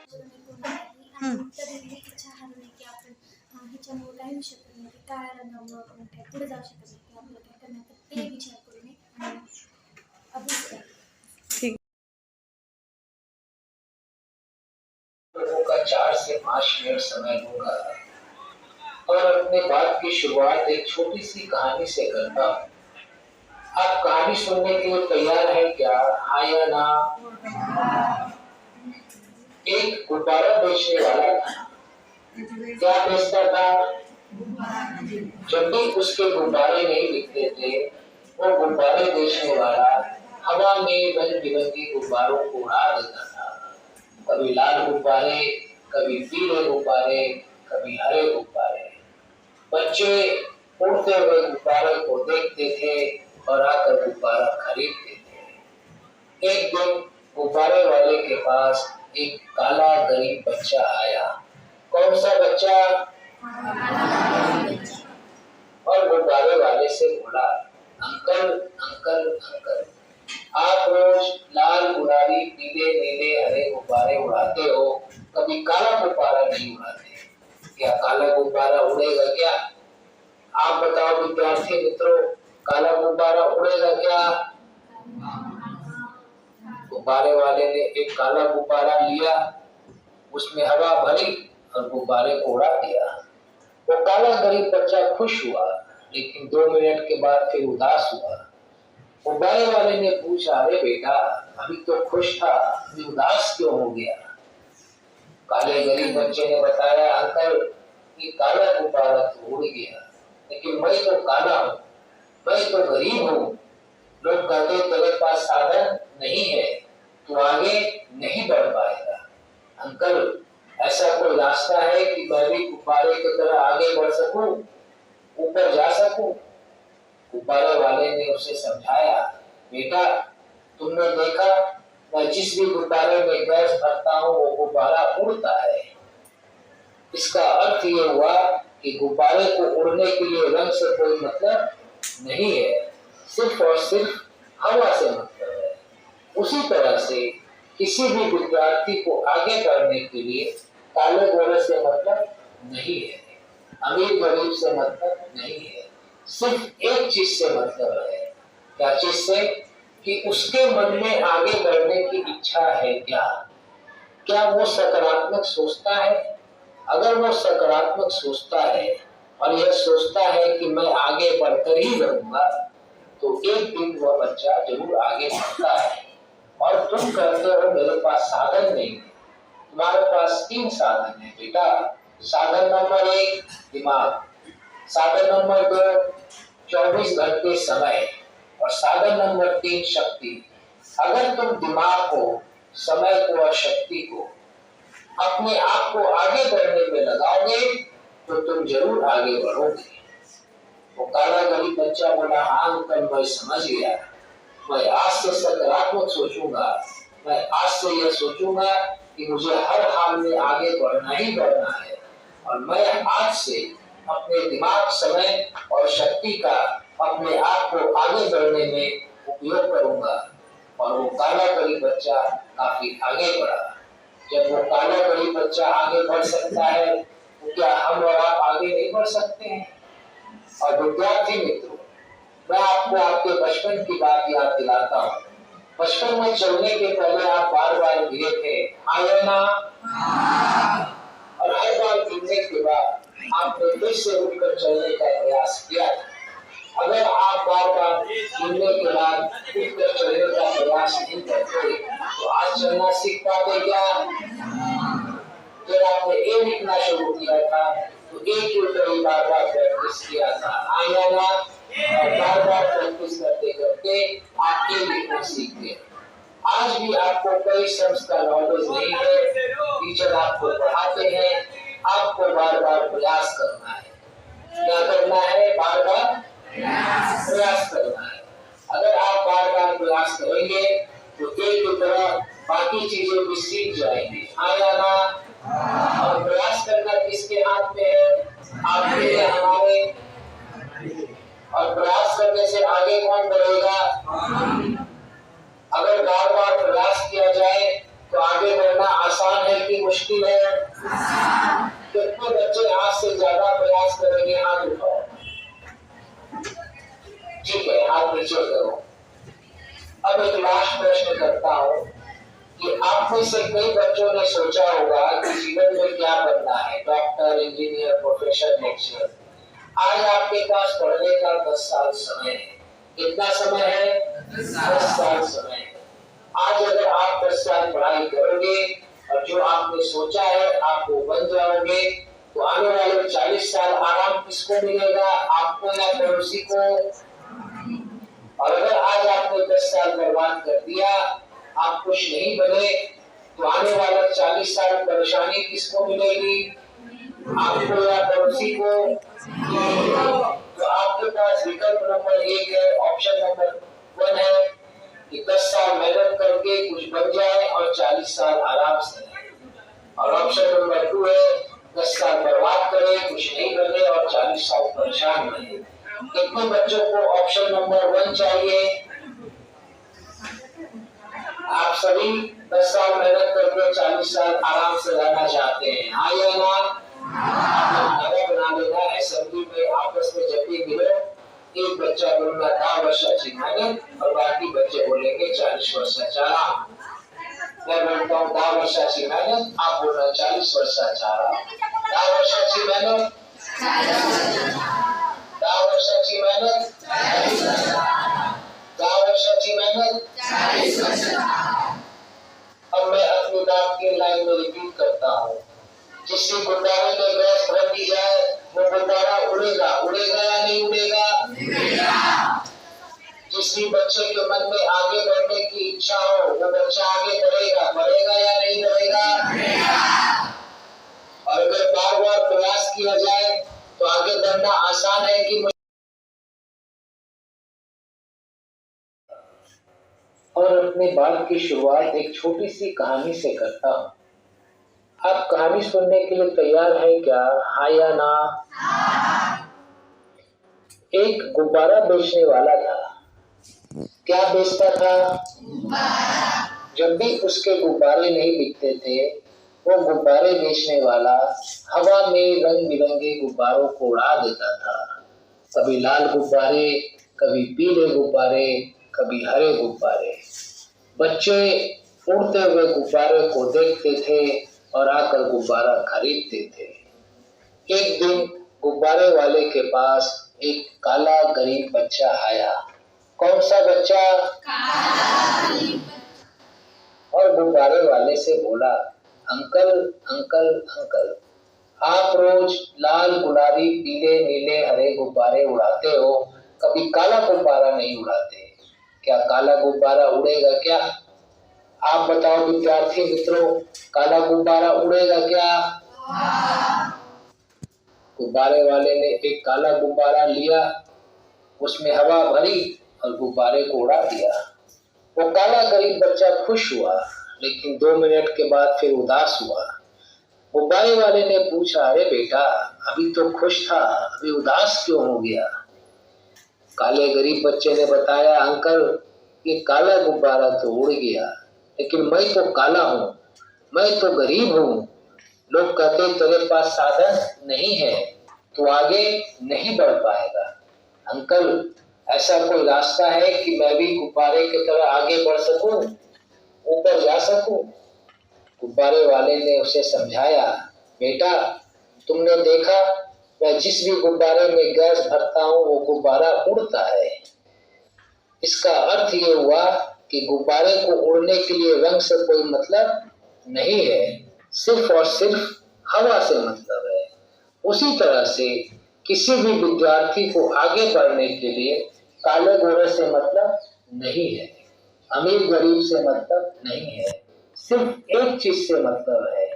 कधी इच्छा हरवली की आपण ह्याच्यामुळे काय होऊ शकत नाही, काळ्या रंगामुळे आपण काय पुढे जाऊ शकत नाही, की आपलं काय करणार ते विचार करू नये आणि अभ्यास करा. लोगों का 4 से 5 मिनट समय दूंगा और अपने बात की शुरुआत एक छोटी सी कहानी से करता हूँ. आप कहानी सुनने के लिए तैयार हैं क्या? हाँ या ना? एक गुब्बारा बेचने वाला था. क्या बेचता था? जब भी उसके गुब्बारे नहीं बिकते थे, वो गुब्बारे बेचने वाला हवा में रंग बिरंगे गुब्बारों को उड़ा देता था. कभी लाल गुब्बारे, कभी पीले गुब्बारे, कभी हरे गुब्बारे. बच्चे उड़ते हुए गुब्बारे को देखते थे और आकर गुब्बारा खरीदते थे. एक दिन गुब्बारे वाले के पास एक काला गरीब बच्चा आया. कौन सा बच्चा? और गुब्बारे वाले से बोला, अंकल अंकल अंकल, आप रोज लाल गुलाबी पीले नीले हरे गुब्बारे उड़ाते हो, कभी काला गुब्बारा नहीं उड़ाते. क्या काला गुब्बारा उड़ेगा क्या? आप बताओ विद्यार्थी मित्रों, काला गुब्बारा उड़ेगा क्या? गुब्बारे वाले ने एक काला गुब्बारा लिया, उसमें हवा भरी और गुब्बारे को उड़ा दिया. वो काला गरीब बच्चा खुश हुआ, लेकिन 2 मिनट के बाद फिर उदास हुआ. गुब्बारे वाले ने पूछा, अरे बेटा, अभी तो खुश था, अभी उदास क्यों हो गया? काले गरीब बच्चे ने बताया, अंकल ये काला गुब्बारा तो उड़ गया, लेकिन मैं तो काला हूँ, मैं तो गरीब हूँ. लोग कहते तेरे पास साधन नहीं है, तू आगे नहीं बढ़ पाएगा. अंकल, ऐसा कोई रास्ता है कि मैं भी गुब्बारे की तरह आगे बढ़ सकूं, ऊपर जा सकूं? गुब्बारे वाले ने उसे समझाया, बेटा तुमने देखा, मैं जिस भी गुब्बारे में गैस भरता हूँ वो गुब्बारा उड़ता है. इसका अर्थ ये हुआ कि गुब्बारे को उड़ने के लिए रंग से कोई मतलब नहीं है, सिर्फ और सिर्फ हवा से मतलब है. उसी तरह से किसी भी विद्यार्थी को आगे बढ़ने के लिए काले गोरे से मतलब नहीं है, अमीर गरीब से मतलब नहीं है. सिर्फ एक चीज से मतलब है. क्या चीज से? कि उसके मन में आगे बढ़ने की इच्छा है क्या? क्या वो सकारात्मक सोचता है? अगर वो सकारात्मक सोचता है और यह सोचता है कि मैं आगे बढ़कर ही रहूंगा, तो एक दिन वह बच्चा जरूर आगे बढ़ता है. और तुम कहते हो मेरे पास साधन नहीं है. तुम्हारे पास 3 साधन है बेटा. साधन नंबर 1 दिमाग, साधन नंबर 2 24 घंटे समय और साधन नंबर 3 शक्ति. अगर तुम दिमाग को, समय को और शक्ति को अपने आप को आगे बढ़ने में लगाओगे तो तुम जरूर आगे बढ़ोगे. वो काला गरीब बच्चा बोला, हाँ अंकल मैं समझ गया, मैं आज से सकारात्मक सोचूंगा. मैं आज से यह सोचूंगा कि मुझे हर हाल में आगे बढ़ना ही बढ़ना है, और मैं आज से अपने दिमाग, समय और शक्ति का अपने आप को आगे बढ़ने में उपयोग करूंगा. और वो काला गरीब बच्चा काफी आगे बढ़ा. जब वो काला गरीब बच्चा आगे बढ़ सकता है तो क्या हम और आप आगे नहीं बढ़ सकते हैं? और विद्यार्थी मित्रों, मैं आपको आपके बचपन की बात याद दिलाता हूँ. बचपन में चलने के पहले आप बार बार गिरे थे, आया ना? और हर बार गिरने के बाद आपने फिर से उठकर चलने का प्रयास किया. अगर आप बार बार गिरने के बाद उठकर चलने का प्रयास नहीं करते तो आज चलना सीख पाते क्या? जब आपने ए लिखना शुरू किया था तो ए के ऊपर ही बार बार प्रैक्टिस किया था, आया ना? और बार बार प्रैक्टिस करते करते आप ए लिखना सीख गए. आज भी आपको कई शब्द का नॉलेज नहीं है, टीचर आपको पढ़ाते हैं, आपको बार बार प्रयास करना है. क्या करना है? बार बार प्रयास करना है. अगर आप बार बार प्रयास करेंगे तो एक की तरह बाकी चीजें भी सीख जाएंगे, आया ना? और प्रयास करना किसके हाथ में है? आपके, हमारे. और प्रयास करने से आगे कौन बढ़ेगा? अगर बार बार प्रयास किया जाए तो आगे बढ़ना आसान है कि मुश्किल है? कितने बच्चे आज से ज्यादा प्रयास करेंगे? हाथ उठाओ। ठीक है, हाथ नीचे करो। अब एक लास्ट प्रश्न करता हूँ कि आप में से कई बच्चों ने सोचा होगा कि जीवन में क्या बनना है, डॉक्टर, इंजीनियर, प्रोफेसर, लेक्चरर। आज आपके पास पढ़ने का 10 साल समय है। कितना समय है? 10 साल समय है। आज अगर आप 10 साल पढ़ाई करोगे और जो आपने सोचा है आप वो बन जाओगे, तो आने वाले 40 साल आराम किसको मिलेगा? आपको या पड़ोसी को? और अगर आज आपने 10 साल बर्बाद कर दिया, आप कुछ नहीं बने, तो आने वाला 40 साल परेशानी किसको मिलेगी? आपको या पड़ोसी को? तो आपके पास विकल्प नंबर 1 है, ऑप्शन नंबर 1 है कि 10 साल मेहनत करके कुछ बन जाए और 40 साल आराम से। और ऑप्शन नंबर 2 है 10 साल बर्बाद करे, कुछ नहीं बने और 40 साल परेशान बने। कितने बच्चों को ऑप्शन नंबर 1 चाहिए? आप सभी 10 साल मेहनत करके 40 साल आराम से रहना चाहते हैं, हाँ या ना? बना लेना। असेंबली में आपस में जब भी मिलो, एक बच्चा बोलना 10 वर्षाची मेहनत और बाकी बच्चे बोलेंगे 40 वर्षाचा आराम। मैं बोलता हूँ 10 वर्षाची मेहनत, आप बोलना 40 वर्षाचा आराम। 10 वर्षाची मेहनत, 10 वर्षाची मेहनत, 10 वर्षाची मेहनत। अब मैं अपनी बात की लाइन में रिपीट करता हूँ। जिस गुब्बारे में गैस भर दी जाए वो गुब्बारा उड़ेगा, उड़ेगा या नहीं उड़ेगा? जिस भी बच्चे के मन में आगे बढ़ने की इच्छा हो वो बच्चा आगे बढ़ेगा, बढ़ेगा या नहीं बढ़ेगा? और अगर बार बार प्रयास किया जाए तो आगे बढ़ना आसान है कि और अपने बात की शुरुआत एक छोटी सी कहानी से करता हूँ। आप कहानी सुनने के लिए तैयार हैं क्या? हाँ या ना? एक गुब्बारा बेचने वाला था। क्या बेचता था? जब भी उसके गुब्बारे नहीं बिकते थे, वो गुब्बारे बेचने वाला हवा में रंग बिरंगे गुब्बारों को उड़ा देता था। कभी लाल गुब्बारे, कभी पीले गुब्बारे, कभी हरे गुब्बारे। बच्चे उड़ते हुए गुब्बारे को देखते थे और आकर गुब्बारा खरीदते थे। एक दिन गुब्बारे वाले के पास एक काला गरीब बच्चा आया। कौन सा बच्चा? और गुब्बारे वाले से बोला, अंकल अंकल अंकल, आप रोज लाल, गुलाबी, पीले, नीले, हरे गुब्बारे उड़ाते हो, कभी काला गुब्बारा नहीं उड़ाते। क्या काला गुब्बारा उड़ेगा क्या? आप बताओ विद्यार्थी मित्रों, काला गुब्बारा उड़ेगा क्या? गुब्बारे वाले ने एक काला गुब्बारा लिया, उसमें हवा भरी और गुब्बारे को उड़ा दिया। वो काला गरीब बच्चा खुश हुआ, लेकिन 2 मिनट के बाद फिर उदास हुआ। गुब्बारे वाले ने पूछा, अरे बेटा, अभी तो खुश था, अभी उदास क्यों हो गया? काले गरीब बच्चे ने बताया, अंकल ये काला गुब्बारा तो उड़ गया, लेकिन मैं तो काला हूँ, मैं तो गरीब हूँ। लोग कहते तेरे पास साधन नहीं है, तू आगे नहीं बढ़ पाएगा। अंकल, ऐसा कोई रास्ता है कि मैं भी गुब्बारे की तरह आगे बढ़ सकूं, ऊपर जा सकूं? गुब्बारे वाले ने उसे समझाया, बेटा तुमने देखा, मैं जिस भी गुब्बारे में गैस भरता हूँ वो गुब्बारा उड़ता है। इसका अर्थ ये हुआ कि गुब्बारे को उड़ने के लिए रंग से कोई मतलब नहीं है, सिर्फ और सिर्फ हवा से मतलब है। उसी तरह से किसी भी विद्यार्थी को आगे बढ़ने के लिए काले गोरे से मतलब नहीं है, अमीर गरीब से मतलब नहीं है, सिर्फ एक चीज से मतलब है।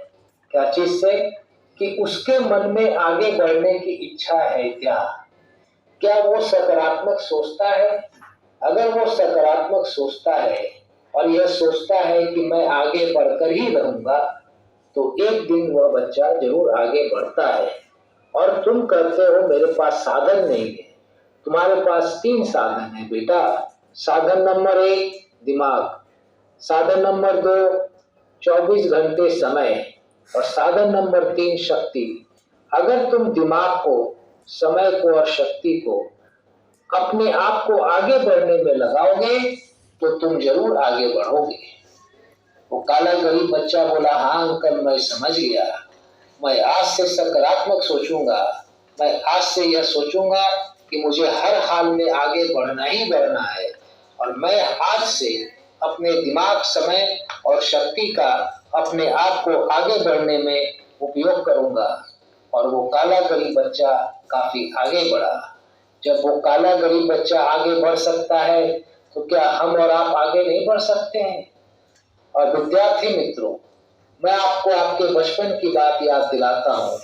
क्या चीज से? कि उसके मन में आगे बढ़ने की इच्छा है क्या? क्या वो सकारात्मक सोचता है? अगर वो सकारात्मक सोचता है और यह सोचता है कि मैं आगे बढ़कर ही रहूंगा, तो एक दिन वह बच्चा जरूर आगे बढ़ता है। और तुम कहते हो मेरे पास साधन नहीं है। तुम्हारे पास 3 साधन है बेटा। साधन नंबर 1 दिमाग, साधन नंबर 2 24 घंटे समय, और साधन नंबर 3 शक्ति। अगर तुम दिमाग को, समय को और शक्ति को अपने आप को आगे बढ़ने में लगाओगे तो तुम जरूर आगे बढ़ोगे। वो काला गरीब बच्चा बोला, हाँ अंकल मैं समझ गया, मैं आज से सकारात्मक सोचूंगा, मैं आज से यह सोचूंगा कि मुझे हर हाल में आगे बढ़ना ही बढ़ना है और मैं आज से अपने दिमाग, समय और शक्ति का अपने आप को आगे बढ़ने में उपयोग करूंगा। और वो काला गरीब बच्चा काफी आगे बढ़ा। जब वो काला गरीब बच्चा आगे बढ़ सकता है तो क्या हम और आप आगे नहीं बढ़ सकते हैं? और विद्यार्थी मित्रों, मैं आपको आपके बचपन की बात याद दिलाता हूँ।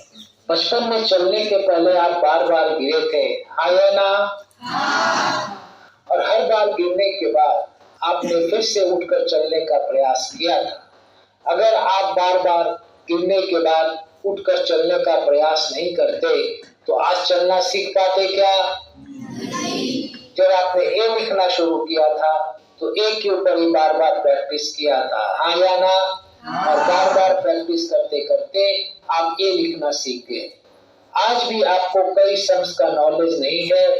बचपन में चलने के पहले आप बार बार गिरे थे, हाँ या ना? और हर बार गिरने के बाद आपने फिर से उठकर चलने का प्रयास किया था। अगर आप बार बार गिरने के बाद उठकर चलने का प्रयास नहीं करते तो आज चलना सीख पाते क्या? जब आपने ए लिखना शुरू किया था तो ए के ऊपर ही बार बार प्रैक्टिस किया था, हाँ या ना? और बार बार प्रैक्टिस करते करते आप ए लिखना सीख गए। आज भी आपको कई सम्स का नॉलेज नहीं है,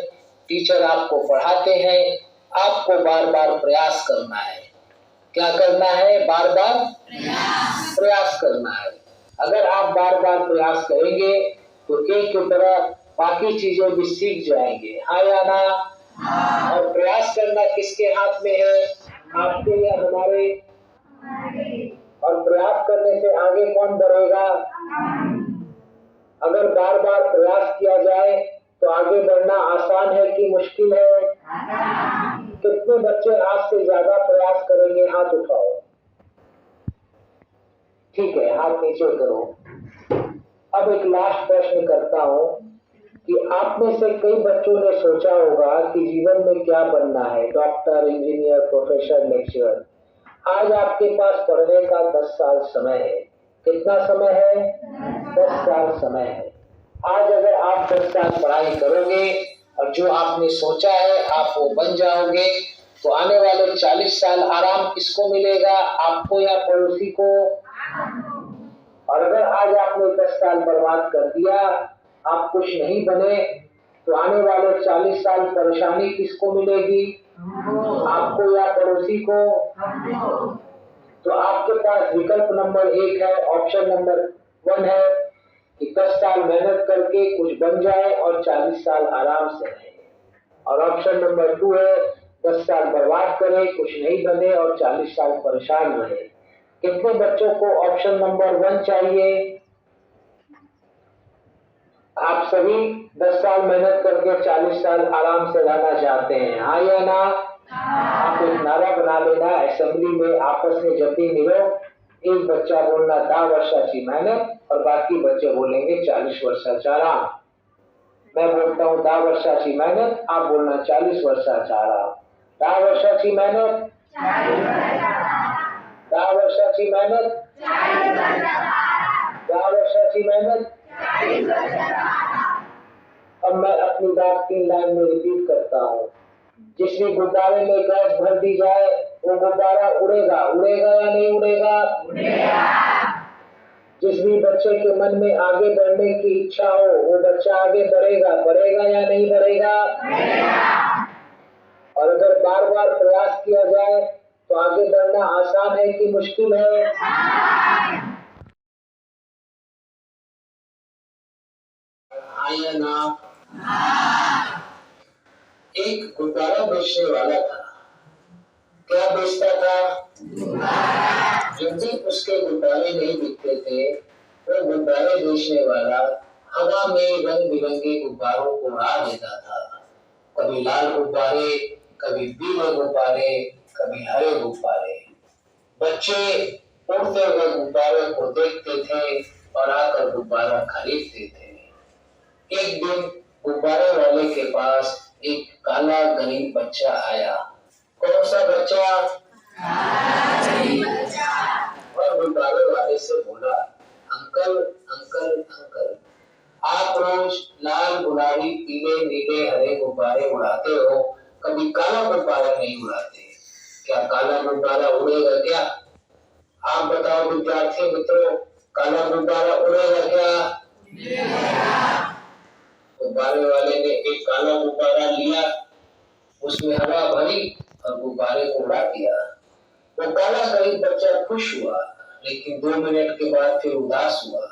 टीचर आपको पढ़ाते हैं, आपको बार बार प्रयास करना है। क्या करना है? बार बार प्रयास करना है। अगर आप बार बार प्रयास करेंगे तो एक की तरह बाकी चीजें भी सीख जाएंगे, हाँ या ना? और प्रयास करना किसके हाथ में है? आपके या हमारे? और प्रयास करने से आगे कौन बढ़ेगा? अगर बार बार प्रयास किया जाए तो आगे बढ़ना आसान है कि मुश्किल है? कितने बच्चे आज से ज्यादा प्रयास करेंगे? हाथ उठाओ। ठीक है, हाथ नीचे करो। अब एक लास्ट प्रश्न करता हूं कि आप में से कई बच्चों ने सोचा होगा कि जीवन में क्या बनना है, डॉक्टर, इंजीनियर, प्रोफेसर, लेक्चरर। आज आपके पास पढ़ने का 10 साल समय है। कितना समय है? 10 साल समय है। आज अगर आप 10 साल पढ़ाई करोगे और जो आपने सोचा है आप वो बन जाओगे तो आने वाले 40 साल आराम किसको मिलेगा, आपको या पड़ोसी को? और अगर आज आपने 10 साल बर्बाद कर दिया, आप कुछ नहीं बने, तो आने वाले 40 साल परेशानी किसको मिलेगी, आपको या पड़ोसी को? तो आपके पास विकल्प नंबर 1 है, ऑप्शन नंबर 1 है कि 10 साल मेहनत करके कुछ बन जाए और 40 साल आराम से रहे। और ऑप्शन नंबर 2 है 10 साल बर्बाद करे, कुछ नहीं बने और 40 साल परेशान रहे। कितने बच्चों को ऑप्शन नंबर 1 चाहिए? आप सभी 10 साल मेहनत करके 40 साल आराम से रहना चाहते हैं, हाँ या ना? आप एक नारा बना लेना असेंबली में, आपस में जब भी मिलो एक बच्चा बोलना 10 वर्षाची मेहनत और बाकी बच्चे बोलेंगे 40 वर्षाचा आराम। मैं बोलता हूँ 10 वर्षाची मेहनत, आप बोलना 40 वर्षाचा आराम। 10 वर्षाची मेहनत, 10 वर्षाची मेहनत, 10 वर्षाची मेहनत। अब मैं अपनी बात 3 लाइन में रिपीट करता हूँ। जिस भी गुब्बारे में गैस भर दी जाए वो गुब्बारा उड़ेगा, उड़ेगा या नहीं उड़ेगा? जिस भी बच्चे के मन में आगे बढ़ने की इच्छा हो वो बच्चा आगे बढ़ेगा, बढ़ेगा या नहीं बढ़ेगा? और अगर बार बार प्रयास किया जाए तो आगे बढ़ना आसान है कि मुश्किल है? हाँ या ना? एक गुब्बारा बेचने वाला था। क्या बेचता था? जब भी उसके गुब्बारे नहीं बिकते थे वो गुब्बारे बेचने वाला हवा में रंग बिरंगे गुब्बारों को उड़ा देता था। कभी लाल गुब्बारे, कभी पीले गुब्बारे, कभी हरे गुब्बारे। बच्चे उड़ते हुए गुब्बारे को देखते थे और आकर गुब्बारा खरीदते थे। एक दिन गुब्बारे वाले के पास एक काला गरीब बच्चा आया। कौन सा बच्चा? और गुब्बारे वाले से बोला, अंकल अंकल अंकल, आप रोज लाल, गुलाबी, पीले, नीले, हरे गुब्बारे उड़ाते हो, कभी काला गुब्बारा नहीं उड़ाते। क्या काला गुब्बारा उड़ेगा क्या? आप बताओ विद्यार्थी मित्रों, काला गुब्बारा उड़ेगा क्या? गुब्बारे वाले ने एक काला गुब्बारा लिया, उसमें हवा भरी और गुब्बारे को उड़ा दिया। वो काला गरीब बच्चा खुश हुआ, लेकिन 2 मिनट के बाद फिर उदास हुआ।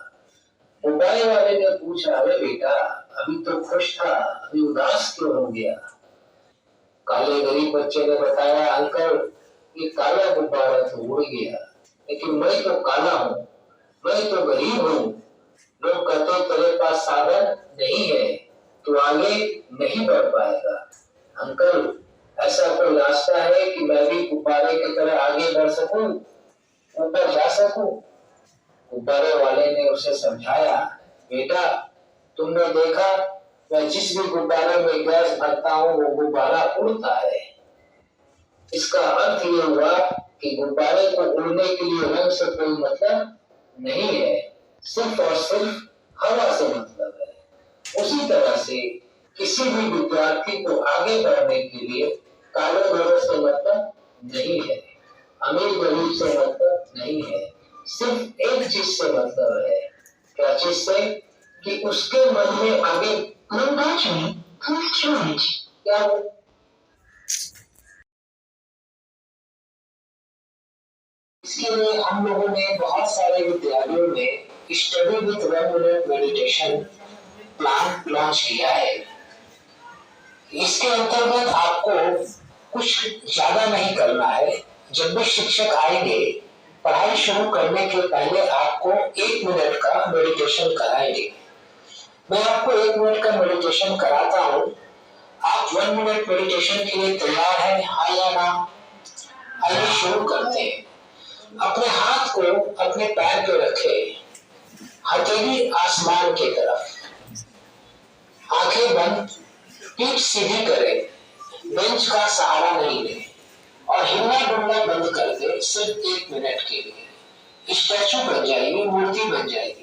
गुब्बारे वाले ने पूछा, अरे बेटा, अभी तो खुश था, अभी उदास क्यों हो गया? काले गरीब बच्चे ने बताया, अंकल, ये काला गुब्बारा तो उड़ गया, लेकिन मैं तो काला हूँ, मैं तो गरीब हूँ। लोग कहते तेरे पास साधन नहीं है, तू आगे नहीं बढ़ पाएगा। अंकल, ऐसा कोई रास्ता है कि मैं भी गुब्बारे की तरह आगे बढ़ सकूं, ऊपर जा सकूं? गुब्बारे वाले ने उसे समझाया, बेटा, तुमने देखा, मैं जिस भी गुब्बारे में गैस भरता हूँ वो गुब्बारा उड़ता है। इसका अर्थ ये हुआ कि गुब्बारे को उड़ने के लिए रंग से कोई मतलब नहीं है, सिर्फ और सिर्फ हवा से मतलब है। उसी तरह से किसी भी विद्यार्थी को आगे बढ़ने के लिए काले गोरे से मतलब नहीं है, अमीर गरीब से मतलब नहीं है, सिर्फ एक चीज से मतलब है। क्या चीज से? कि उसके मन में आगे क्या हो? इसके लिए हम लोगों ने बहुत सारे विद्यालयों में study with 1 minute meditation plan launch किया है। इसके अंतर्गत आपको कुछ ज्यादा नहीं करना है। जब भी शिक्षक आएंगे, पढ़ाई शुरू करने के पहले आपको 1 मिनट का मेडिटेशन कराएंगे। मैं आपको 1 मिनट का मेडिटेशन कराता हूँ। आप 1 मिनट मेडिटेशन के लिए तैयार हैं, हाँ या ना? आइए शुरू करते हैं। अपने हाथ को अपने पैर पे रखें, हथेली आसमान की तरफ, आंखें बंद, पीठ सीधी करें, बेंच का सहारा नहीं लें और हिलना डुलना बंद कर दे सिर्फ 1 मिनट के लिए। स्टैचू बन जाइए, मूर्ति बन जाइए।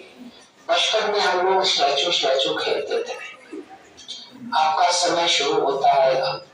बचपन में हम लोग स्टैचू खेलते थे। आपका समय शुरू होता है अब।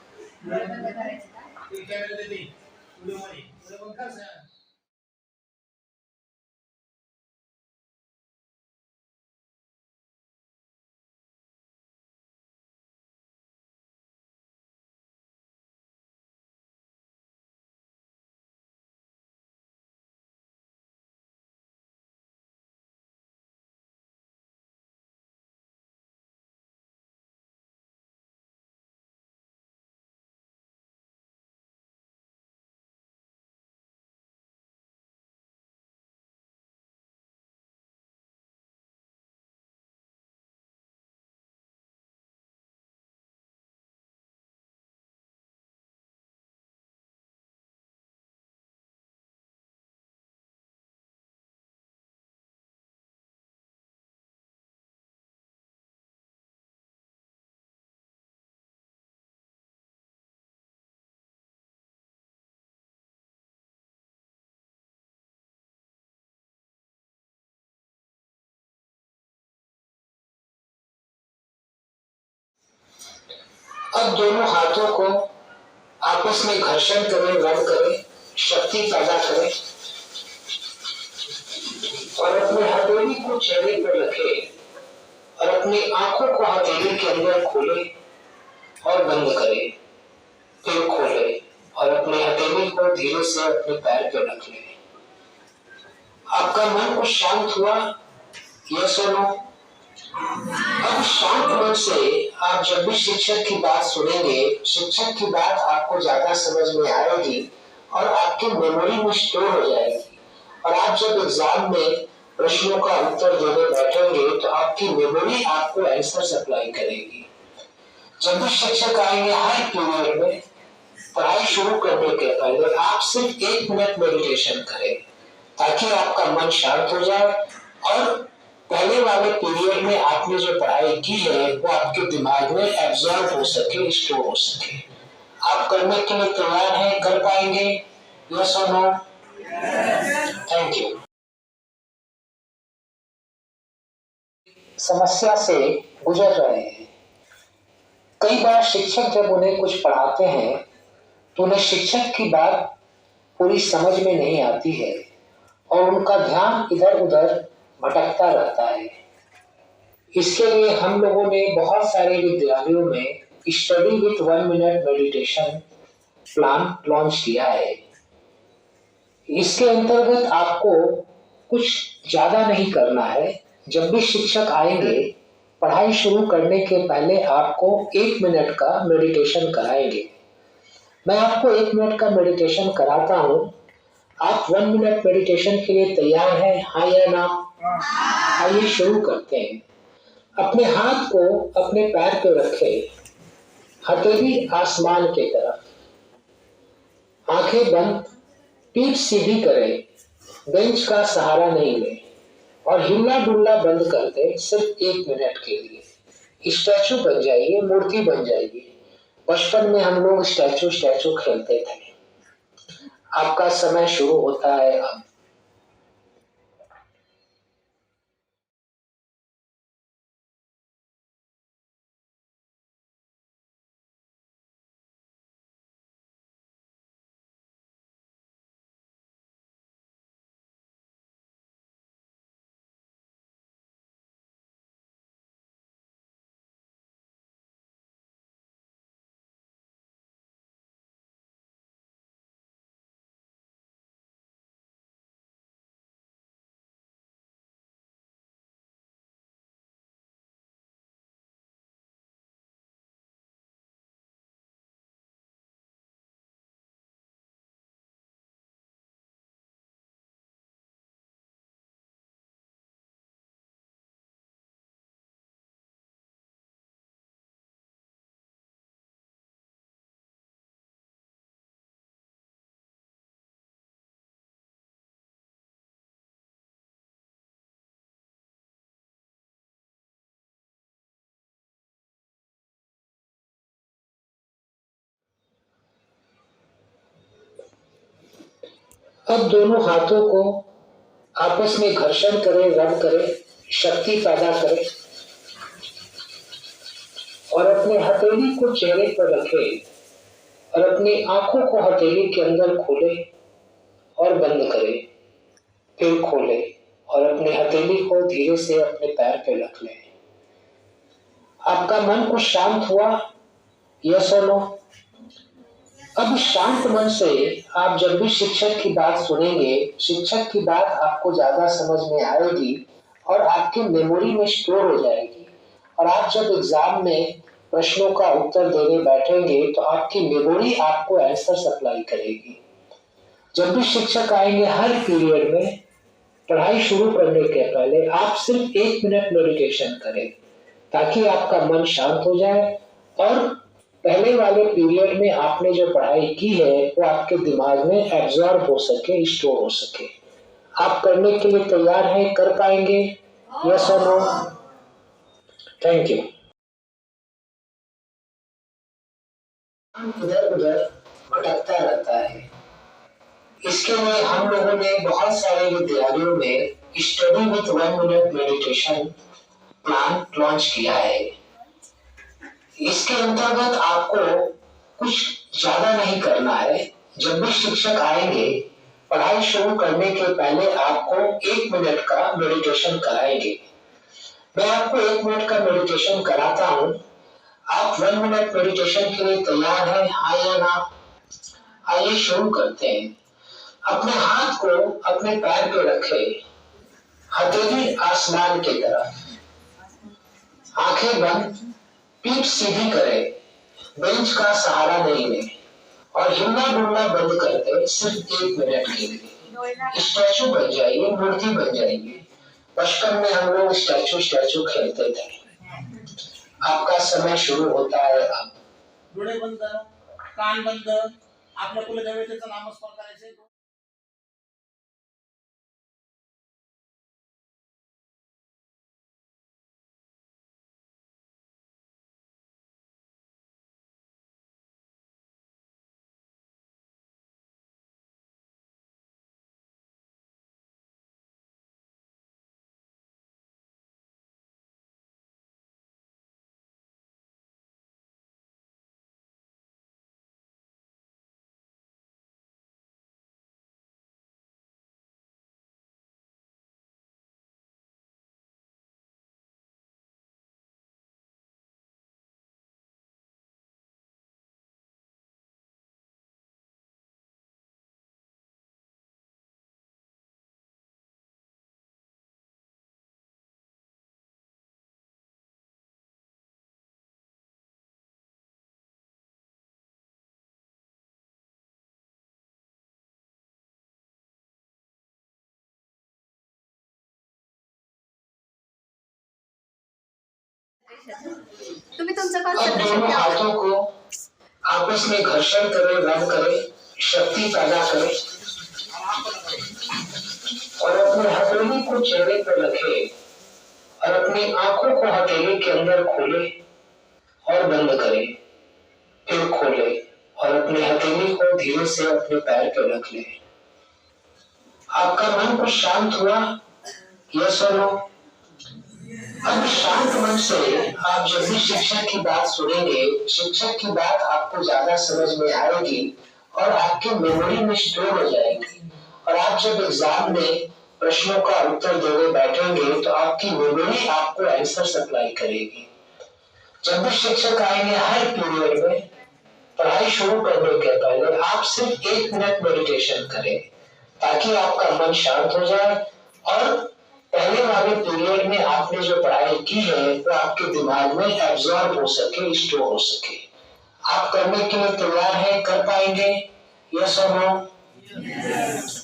अब दोनों हाथों को आपस में घर्षण करें, रब करें, शक्ति पैदा करें और अपने हथेली को चेहरे पर रखें और अपनी आंखों को हथेली के अंदर खोलें और बंद करें, फिर खोलें और अपने हथेली को धीरे से अपने पैर पर रख लें। आपका मन कुछ शांत हुआ? यस और नो? अब शांत मन से आप जब भी शिक्षक की बात सुनेंगे, शिक्षक की बात आपको ज्यादा समझ में आएगी और आपके मेमोरी में स्टोर हो जाएगी। और आप जब एग्जाम में प्रश्नों का उत्तर देने बैठेंगे तो आपकी मेमोरी आपको आंसर सप्लाई करेगी। जब भी शिक्षक आएंगे हर पीरियड में, पढ़ाई शुरू करने के पहले आप सिर्फ 1 मिनट मेडिटेशन करें ताकि आपका मन शांत हो जाए और पहले वाले पीरियड में आपने जो पढ़ाई की है वो आपके दिमाग में एब्जॉर्ब हो सके, स्टोर हो सके। आप करने के लिए तैयार हैं? कर पाएंगे? यस और नो? Thank you. समस्या से गुजर रहे हैं। कई बार शिक्षक जब उन्हें कुछ पढ़ाते हैं तो उन्हें शिक्षक की बात पूरी समझ में नहीं आती है और उनका ध्यान इधर उधर भटकता रहता है। इसके लिए हम लोगों ने बहुत सारे विद्यालयों में study with 1 minute meditation plan launch किया है। इसके अंतर्गत आपको कुछ ज्यादा नहीं करना है। जब भी शिक्षक आएंगे पढ़ाई शुरू करने के पहले आपको 1 मिनट का मेडिटेशन कराएंगे। मैं आपको 1 मिनट का मेडिटेशन कराता हूँ। आप 1 मिनट मेडिटेशन के लिए तैयार हैं, हाँ या ना? आइए शुरू करते हैं। अपने हाथ को अपने पैर पे रखें, हथेली आसमान की तरफ, आंखें बंद, पीठ सीधी करें, बेंच का सहारा नहीं लें और हिलना डुलना बंद कर दें सिर्फ 1 मिनट के लिए। स्टैचू बन जाइए, मूर्ति बन जाइए। बचपन में हम लोग स्टैचू स्टैचू खेलते थे। आपका समय शुरू होता है अब। अब दोनों हाथों को आपस में घर्षण करें, रब करें, शक्ति पैदा करें और अपने हथेली को चेहरे पर रखें और अपनी आंखों को हथेली के अंदर खोलें और बंद करें, फिर खोलें और अपनी हथेली को धीरे से अपने पैर पे रख लें। आपका मन कुछ शांत हुआ? यस और नो? अब शांत मन से आप जब भी शिक्षक की बात सुनेंगे, शिक्षक की बात आपको ज्यादा समझ में आएगी और आपकी मेमोरी में स्टोर हो जाएगी और आप जब एग्जाम में प्रश्नों का उत्तर देने बैठेंगे तो आपकी मेमोरी आपको आंसर सप्लाई करेगी। जब भी शिक्षक आएंगे हर पीरियड में पढ़ाई शुरू करने के पहले आप सिर्फ 1 मिनट मेडिटेशन करें ताकि आपका मन शांत हो जाए और पहले वाले पीरियड में आपने जो पढ़ाई की है वो आपके दिमाग में एब्जॉर्ब हो सके, स्टोर हो सके। आप करने के लिए तैयार हैं? कर पाएंगे? यस और नो? Thank you. इधर उधर भटकता रहता है। इसके लिए हम लोगों ने बहुत सारे विद्यालयों में study with 1 minute meditation plan launch किया है। इसके अंतर्गत आपको कुछ ज्यादा नहीं करना है। जब भी शिक्षक आएंगे पढ़ाई शुरू करने के पहले आपको 1 मिनट का मेडिटेशन कराएंगे। मैं आपको 1 मिनट का मेडिटेशन कराता हूँ। आप 1 मिनट मेडिटेशन के लिए तैयार हैं, हाँ या ना? आइए शुरू करते हैं। अपने हाथ को अपने पैर पे रखें, हथेली आसमान की तरफ, आंखें बंद, पीठ सीधी करें, बेंच का सहारा नहीं लें और हिलना डुलना बंद कर दें सिर्फ 1 मिनट के लिए। स्टैचू बन जाइए, मूर्ति बन जाइए। बचपन में हम लोग स्टैचू स्टैचू खेलते थे। आपका समय शुरू होता है अब। डोळे बंद, कान बंद, आपल्या कुलदेवतेचं नामस्मरण करायचे। शकत. तुम्ही तुमचं अब कॉन्सन्ट्रेशन दोनों हाथों को आपस में घर्षण करें, रब करें, शक्ति पैदा करें और अपने हथेली को चेहरे पर रखें और अपनी आंखों को हथेली के अंदर खोले और बंद करें, फिर खोले और अपनी हथेली को धीरे से अपने पैर पर रख ले। आपका मन कुछ शांत हुआ? यस और नो? अब शांत मन से आप जब भी शिक्षक की बात सुनेंगे, शिक्षक की बात आपको ज्यादा समझ में आएगी और आपके मेमोरी में स्टोर हो जाएगी और आप जब एग्जाम में प्रश्नों का उत्तर देने बैठेंगे तो आपकी मेमोरी आपको आंसर सप्लाई करेगी। जब भी शिक्षक आएंगे हर पीरियड में पढ़ाई शुरू करने के पहले आप सिर्फ 1 मिनट मेडिटेशन करें ताकि आपका मन शांत हो जाए और पहले वाले पीरियड में आपने जो पढ़ाई की है वो आपके दिमाग में एब्जॉर्ब हो सके, स्टोर हो सके। आप करने के लिए तैयार हैं? कर पाएंगे? यस और नो?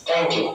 Thank you.